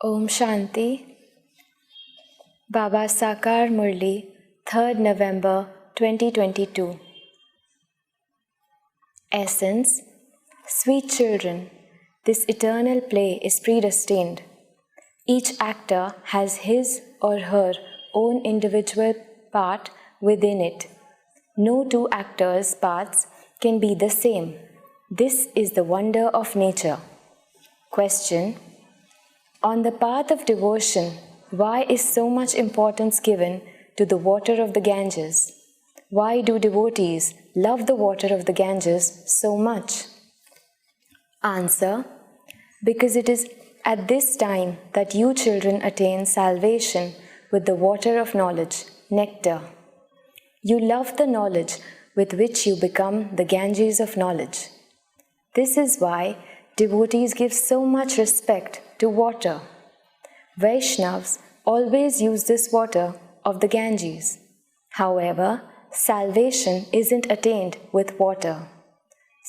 Om Shanti. Baba Sakar Murli, 3rd November 2022. Essence. Sweet children, this eternal play is predestined. Each actor has his or her own individual part within it. No two actors' parts can be the same. This is the wonder of nature. Question. On the path of devotion, why is so much importance given to the water of the Ganges? Why do devotees love the water of the Ganges so much? Answer. Because it is at this time that you children attain salvation with the water of knowledge, nectar. You love the knowledge with which you become the Ganges of knowledge. This is why devotees give so much respect to water. Vaishnavas always use this water of the Ganges. However, salvation isn't attained with water.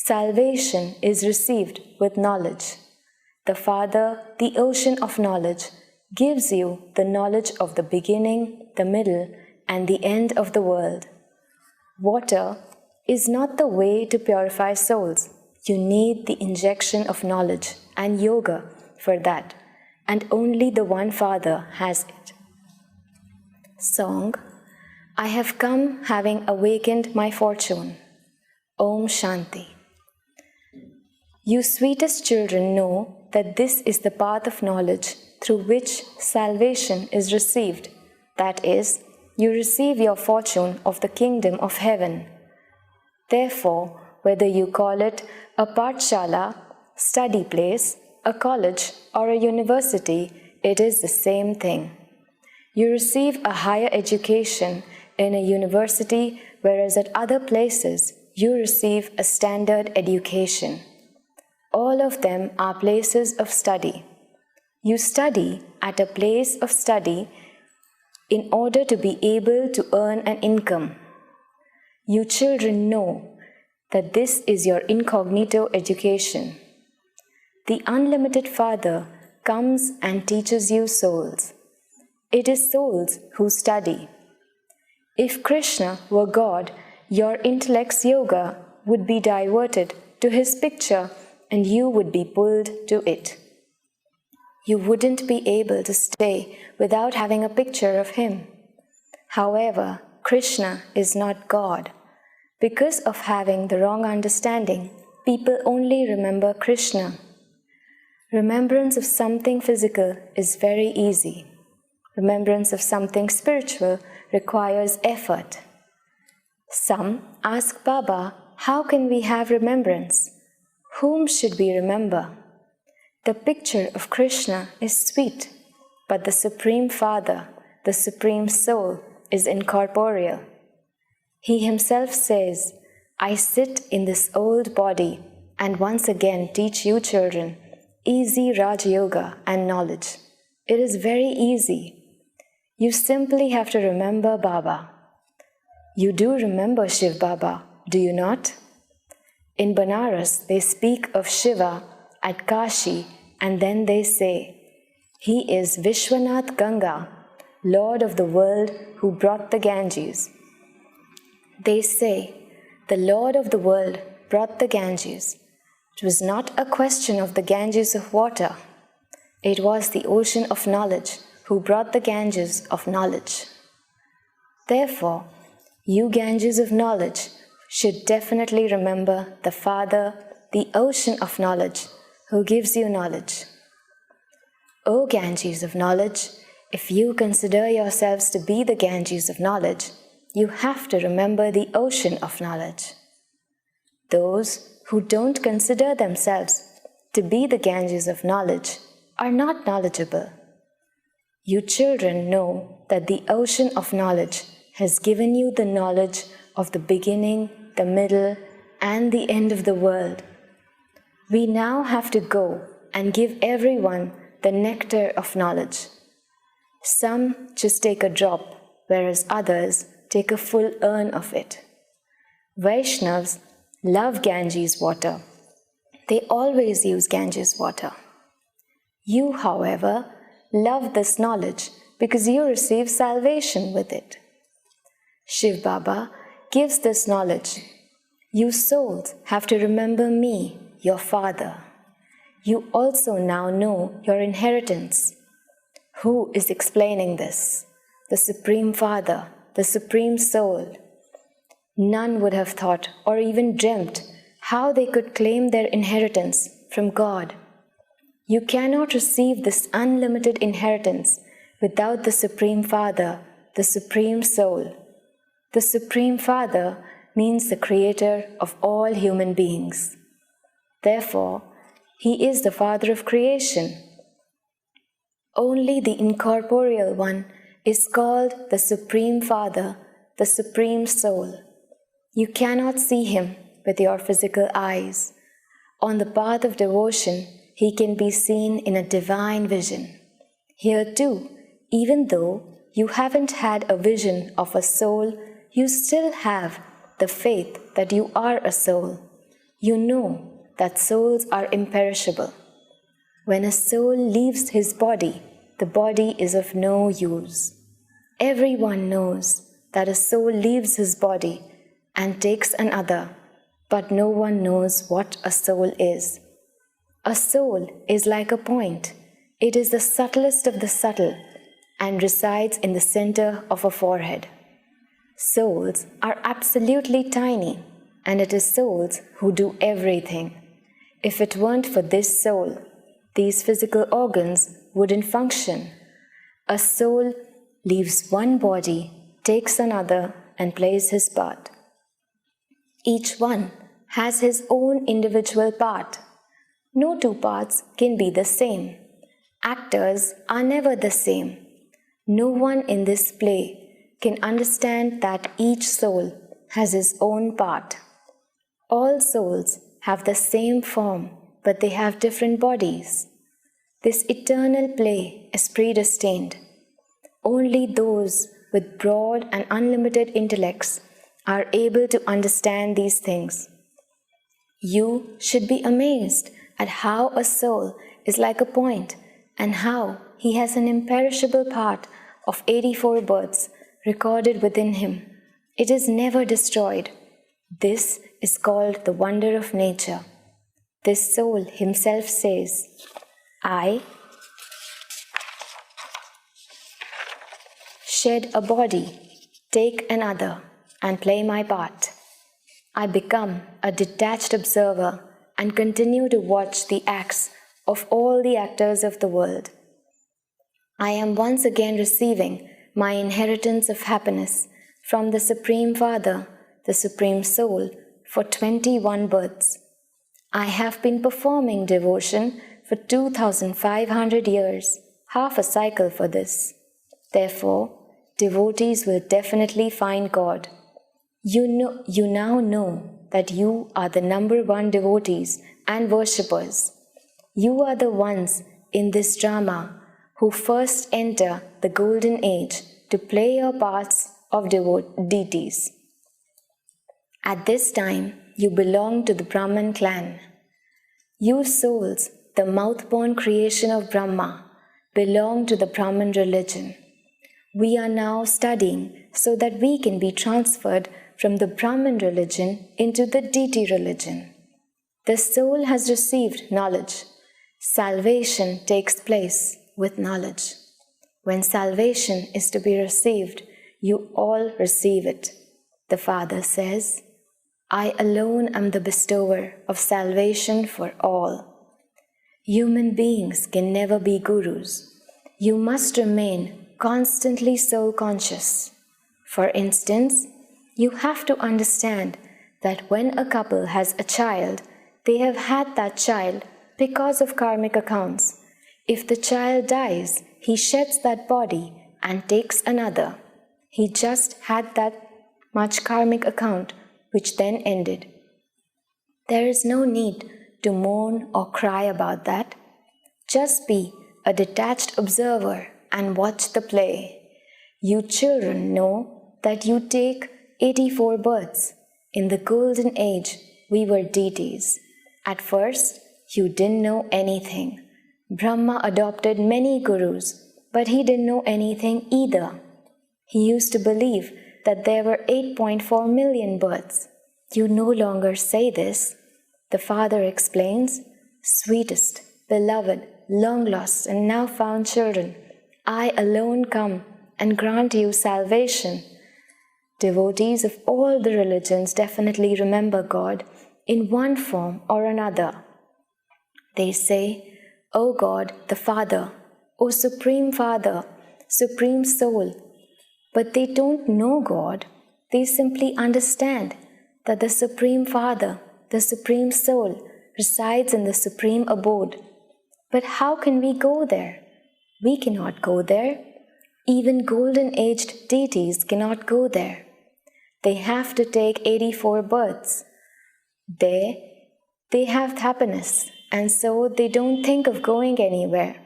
Salvation is received with knowledge. The Father, the ocean of knowledge, gives you the knowledge of the beginning, the middle, and the end of the world. Water is not the way to purify souls. You need the injection of knowledge and yoga for that, and only the one Father has it. Song. I have come having awakened my fortune. Om Shanti. You sweetest children know that this is the path of knowledge through which salvation is received. That is, you receive your fortune of the kingdom of heaven. Therefore, whether you call it a pathshala, study place, a college, or a university, it is the same thing. You receive a higher education in a university, whereas at other places you receive a standard education. All of them are places of study. You study at a place of study in order to be able to earn an income. You children know that this is your incognito education. The unlimited Father comes and teaches you souls. It is souls who study. If Krishna were God, your intellect's yoga would be diverted to his picture and you would be pulled to it. You wouldn't be able to stay without having a picture of him. However, Krishna is not God. Because of having the wrong understanding, people only remember Krishna. Remembrance of something physical is very easy. Remembrance of something spiritual requires effort. Some ask Baba, how can we have remembrance? Whom should we remember? The picture of Krishna is sweet, but the Supreme Father, the Supreme Soul, is incorporeal. He himself says, I sit in this old body and once again teach you children easy Raj Yoga and knowledge. It is very easy. You simply have to remember Baba. You do remember Shiv Baba, do you not? In Banaras, they speak of Shiva at Kashi and then they say, he is Vishwanath Ganga, Lord of the world who brought the Ganges. They say, the Lord of the world brought the Ganges. It was not a question of the Ganges of water. It was the ocean of knowledge who brought the Ganges of knowledge. Therefore, you Ganges of knowledge should definitely remember the Father, the ocean of knowledge, who gives you knowledge. O Ganges of knowledge, if you consider yourselves to be the Ganges of knowledge, you have to remember the ocean of knowledge. Those who don't consider themselves to be the Ganges of knowledge are not knowledgeable. You children know that the ocean of knowledge has given you the knowledge of the beginning, the middle, and the end of the world. We now have to go and give everyone the nectar of knowledge. Some just take a drop, whereas others take a full urn of it. Vaishnavas love Ganges water. They always use Ganges water. You, however, love this knowledge because you receive salvation with it. Shiv Baba gives this knowledge. You souls have to remember me, your father. You also now know your inheritance. Who is explaining this? The Supreme Father, the Supreme Soul. None would have thought or even dreamt how they could claim their inheritance from God. You cannot receive this unlimited inheritance without the Supreme Father, the Supreme Soul. The Supreme Father means the creator of all human beings. Therefore, He is the Father of creation. Only the incorporeal one is called the Supreme Father, the Supreme Soul. You cannot see Him with your physical eyes. On the path of devotion, He can be seen in a divine vision. Here too, even though you haven't had a vision of a soul, you still have the faith that you are a soul. You know that souls are imperishable. When a soul leaves his body, the body is of no use. Everyone knows that a soul leaves his body and takes another, but no one knows what a soul is. A soul is like a point. It is the subtlest of the subtle and resides in the center of a forehead. Souls are absolutely tiny, and it is souls who do everything. If it weren't for this soul, these physical organs wouldn't function. A soul leaves one body, takes another, and plays his part. Each one has his own individual part. No two parts can be the same. Actors are never the same. No one in this play can understand that each soul has his own part. All souls have the same form, but they have different bodies. This eternal play is predestined. Only those with broad and unlimited intellects are able to understand these things. You should be amazed at how a soul is like a point and how he has an imperishable part of 84 births recorded within him. It is never destroyed. This is called the wonder of nature. This soul himself says, I shed a body, take another, and play my part. I become a detached observer and continue to watch the acts of all the actors of the world. I am once again receiving my inheritance of happiness from the Supreme Father, the Supreme Soul, for 21 births. I have been performing devotion for 2,500 years, half a cycle for this. Therefore, devotees will definitely find God. You now know that you are the number one devotees and worshippers. You are the ones in this drama who first enter the golden age to play your parts of deities. At this time, you belong to the Brahman clan. You souls, the mouth-born creation of Brahma, belong to the Brahman religion. We are now studying so that we can be transferred from the Brahman religion into the deity religion. The soul has received knowledge. Salvation takes place with knowledge. When salvation is to be received, you all receive it. The Father says, I alone am the bestower of salvation for all. Human beings can never be gurus. You must remain constantly soul-conscious. For instance, you have to understand that when a couple has a child, they have had that child because of karmic accounts. If the child dies, he sheds that body and takes another. He just had that much karmic account, which then ended. There is no need to mourn or cry about that. Just be a detached observer and watch the play. You children know that you take 84 births. In the golden age, we were deities. At first, you didn't know anything. Brahma adopted many gurus, but he didn't know anything either. He used to believe that there were 8.4 million birds. You no longer say this. The father explains, sweetest, beloved, long lost and now found children, I alone come and grant you salvation. Devotees of all the religions definitely remember God in one form or another. They say, O God, the Father, O Supreme Father, Supreme Soul. But they don't know God. They simply understand that the Supreme Father, the Supreme Soul, resides in the Supreme Abode. But how can we go there? We cannot go there. Even golden-aged deities cannot go there. They have to take 84 births. They have happiness, and so they don't think of going anywhere.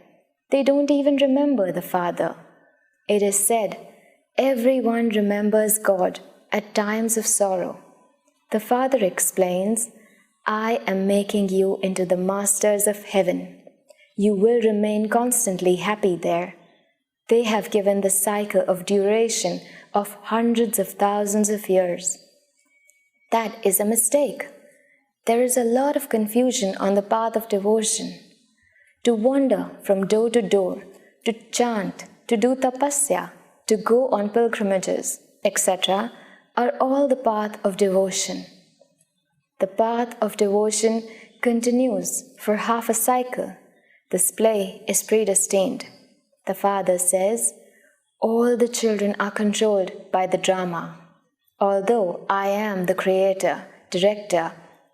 They don't even remember the Father. It is said, everyone remembers God at times of sorrow. The Father explains, I am making you into the masters of heaven. You will remain constantly happy there. They have given the cycle of duration of hundreds of thousands of years. That is a mistake. There is a lot of confusion on the path of devotion. To wander from door to door, to chant, to do tapasya, to go on pilgrimages, etc., are all the path of devotion. The path of devotion continues for half a cycle. This play is predestined. The Father says, all the children are controlled by the drama. Although I am the creator, director,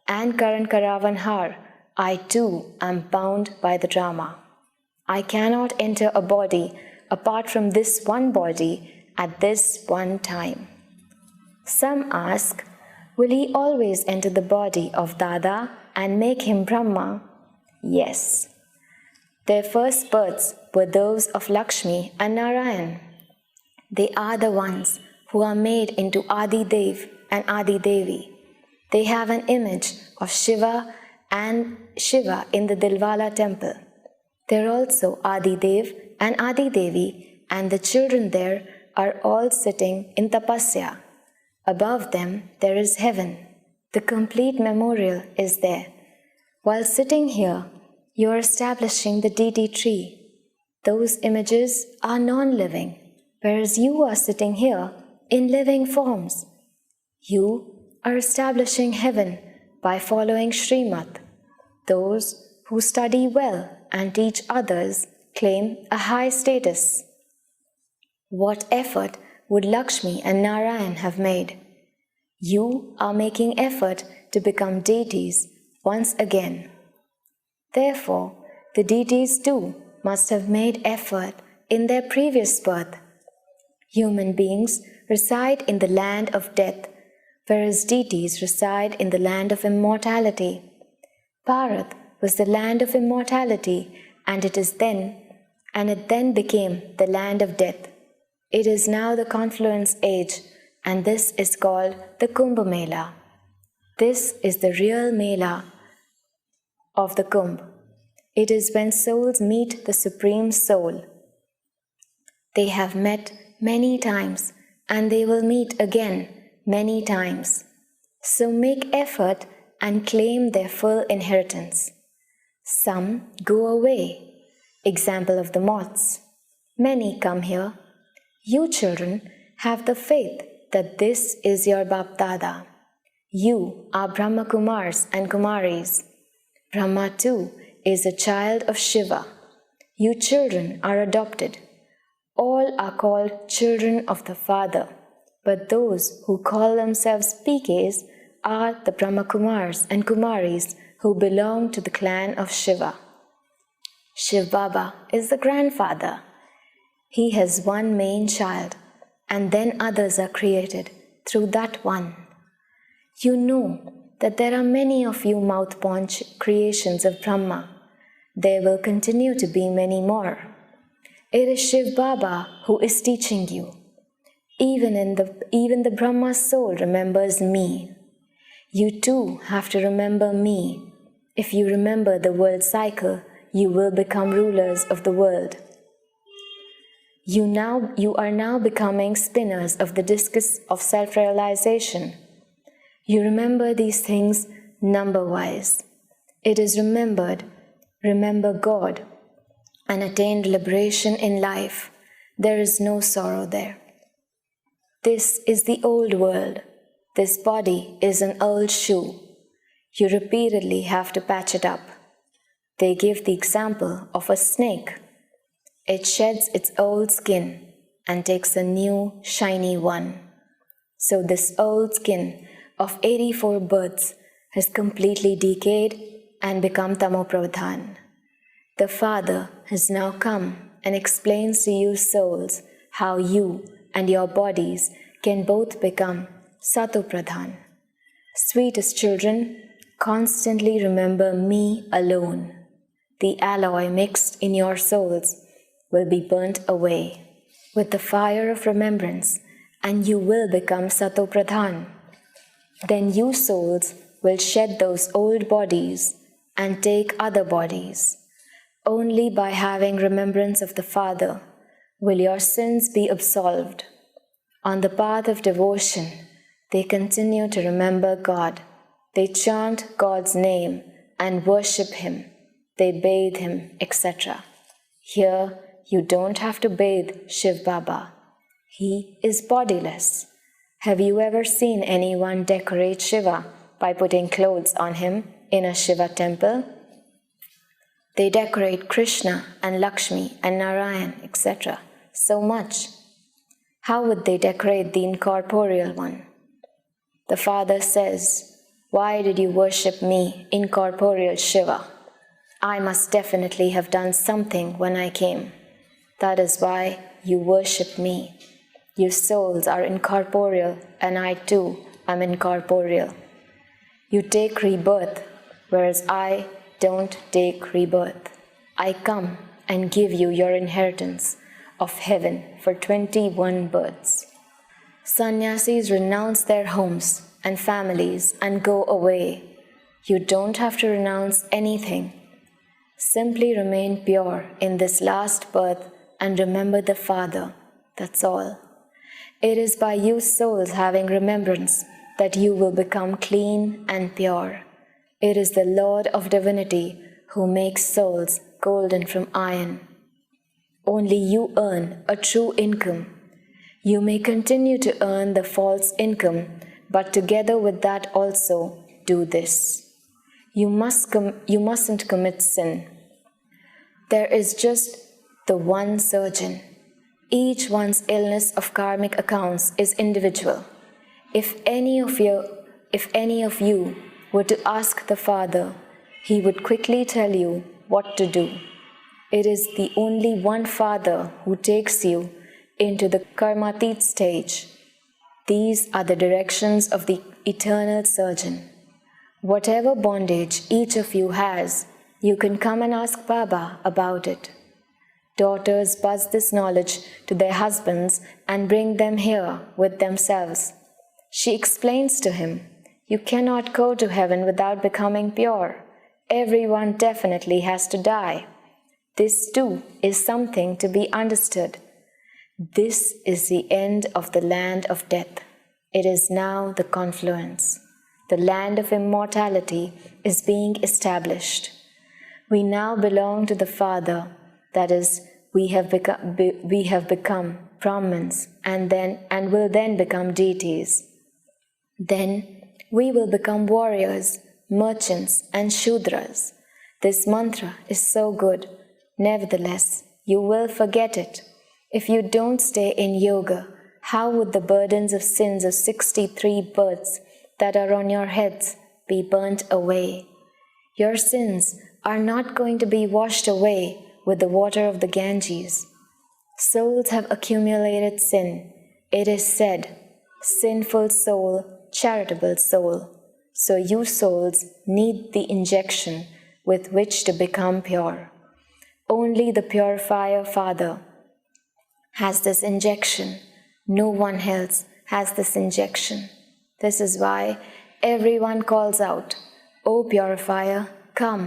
and Karan Karavanhar, I too am bound by the drama. I cannot enter a body apart from this one body at this one time. Some ask, will he always enter the body of Dada and make him Brahma? Yes. Their first births were those of Lakshmi and Narayan. They are the ones who are made into Adi Dev and Adi Devi. They have an image of Shiva and Shiva in the Dilwala temple. They are also Adi Dev and Adi Devi, and the children there are all sitting in tapasya. Above them there is heaven. The complete memorial is there. While sitting here, you are establishing the deity tree. Those images are non-living, whereas you are sitting here in living forms. You are establishing heaven by following Srimad. Those who study well and teach others claim a high status. What effort would Lakshmi and Narayan have made? You are making effort to become deities once again. Therefore, the deities too must have made effort in their previous birth. Human beings reside in the land of death, whereas deities reside in the land of immortality. Bharat was the land of immortality, and it then became the land of death. It is now the confluence age, and this is called the Kumbh Mela. This is the real Mela of the Kumbh. It is when souls meet the Supreme Soul. They have met many times, and they will meet again many times. So make effort and claim their full inheritance. Some go away. Example of the moths. Many come here. You children have the faith that this is your BapDada. You are Brahma Kumars and Kumaris. Brahma too is a child of Shiva. You children are adopted. All are called children of the Father, but those who call themselves PKs are the Brahma Kumars and Kumaris who belong to the clan of Shiva. Shiv Baba is the grandfather. He has one main child, and then others are created through that one. You know that there are many of you mouth-born creations of Brahma. There will continue to be many more. It is Shiv Baba who is teaching you. Even the Brahma soul remembers me. You too have to remember me. If you remember the world cycle, you will become rulers of the world. You are now becoming spinners of the discus of self-realization. You remember these things number-wise. It is remember God, and attained liberation in life. There is no sorrow there. This is the old world. This body is an old shoe. You repeatedly have to patch it up. They give the example of a snake. It sheds its old skin and takes a new, shiny one. So this old skin of 84 births has completely decayed and become tamopradhan. The Father has now come and explains to you souls how you and your bodies can both become satopradhan. Sweetest children, constantly remember me alone. The alloy mixed in your souls will be burnt away with the fire of remembrance, and you will become satopradhan. Then you souls will shed those old bodies and take other bodies. Only by having remembrance of the Father will your sins be absolved. On the path of devotion, they continue to remember God. They chant God's name and worship Him. They bathe Him, etc. Here, you don't have to bathe Shiv Baba. He is bodiless. Have you ever seen anyone decorate Shiva by putting clothes on him in a Shiva temple? They decorate Krishna and Lakshmi and Narayan, etc. so much. How would they decorate the incorporeal one? The Father says, "Why did you worship me, incorporeal Shiva? I must definitely have done something when I came. That is why you worship me. You souls are incorporeal, and I too am incorporeal. You take rebirth, whereas I don't take rebirth. I come and give you your inheritance of heaven for 21 births." Sannyasis renounce their homes and families and go away. You don't have to renounce anything. Simply remain pure in this last birth and remember the Father. That's all. It is by you souls having remembrance that you will become clean and pure. It is the Lord of Divinity who makes souls golden from iron. Only you earn a true income. You may continue to earn the false income, but together with that also do this. You mustn't commit sin. There is just the one surgeon. Each one's illness of karmic accounts is individual. If any of you were to ask the Father, He would quickly tell you what to do. It is the only one Father who takes you into the karmatit stage. These are the directions of the eternal surgeon. Whatever bondage each of you has, you can come and ask Baba about it. Daughters buzz this knowledge to their husbands and bring them here with themselves. She explains to him, "You cannot go to heaven without becoming pure. Everyone definitely has to die. This too is something to be understood. This is the end of the land of death. It is now the confluence. The land of immortality is being established. We now belong to the Father. That is, we have become Brahmins and will then become deities. Then we will become warriors, merchants, and Shudras. This mantra is so good. Nevertheless, you will forget it. If you don't stay in yoga, how would the burdens of sins of 63 births that are on your heads be burnt away? Your sins are not going to be washed away with the water of the Ganges. Souls have accumulated sin. It is said, "Sinful soul, charitable soul." So you souls need the injection with which to become pure. Only the purifier Father has this injection. No one else has this injection. This is why everyone calls out, "O purifier, come."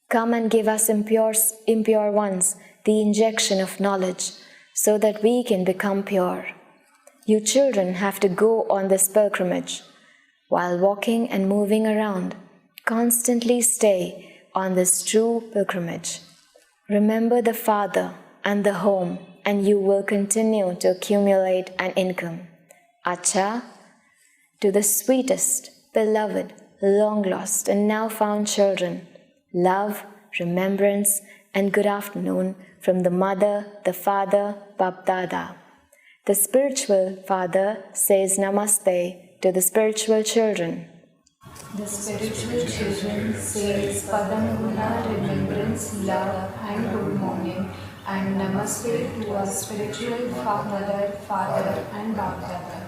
Come and give us impure ones the injection of knowledge, so that we can become pure. You children have to go on this pilgrimage. While walking and moving around, constantly stay on this true pilgrimage. Remember the Father and the home, and you will continue to accumulate an income. Acha, to the sweetest, beloved, long-lost and now found children, love, remembrance, and good afternoon from the Mother, the Father, BapDada. The spiritual father says Namaste to the spiritual children. The spiritual children says Padamguna, remembrance, love, and good morning, and Namaste to our spiritual father, and BapDada.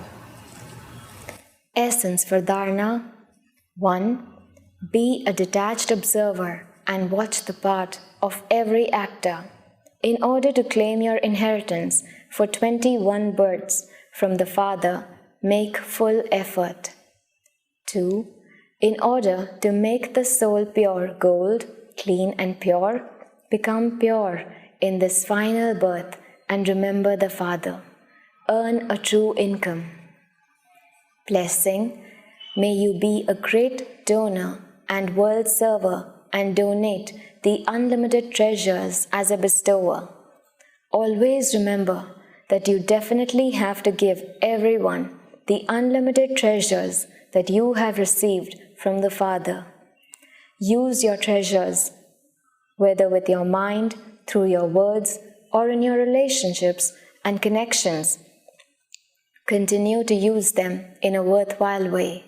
Essence for Dharana. 1. Be a detached observer and watch the part of every actor. In order to claim your inheritance for 21 births from the Father, make full effort. 2. In order to make the soul pure gold, clean and pure, become pure in this final birth and remember the Father. Earn a true income. Blessing. May you be a great donor and world server and donate the unlimited treasures as a bestower. Always remember that you definitely have to give everyone the unlimited treasures that you have received from the Father. Use your treasures, whether with your mind, through your words, or in your relationships and connections. Continue to use them in a worthwhile way.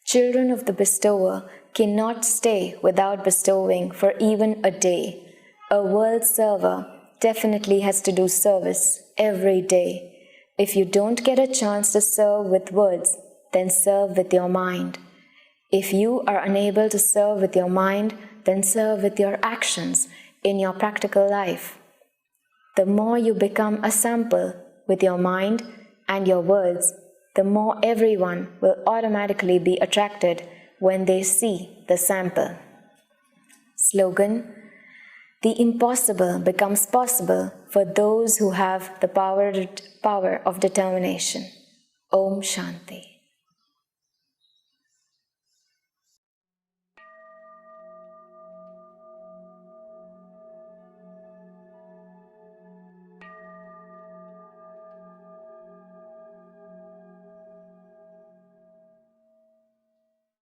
Children of the bestower cannot stay without bestowing for even a day. A world server definitely has to do service every day. If you don't get a chance to serve with words, then serve with your mind. If you are unable to serve with your mind, then serve with your actions in your practical life. The more you become a sample with your mind and your words, the more everyone will automatically be attracted when they see the sample. Slogan: the impossible becomes possible for those who have the power of determination. Om Shanti.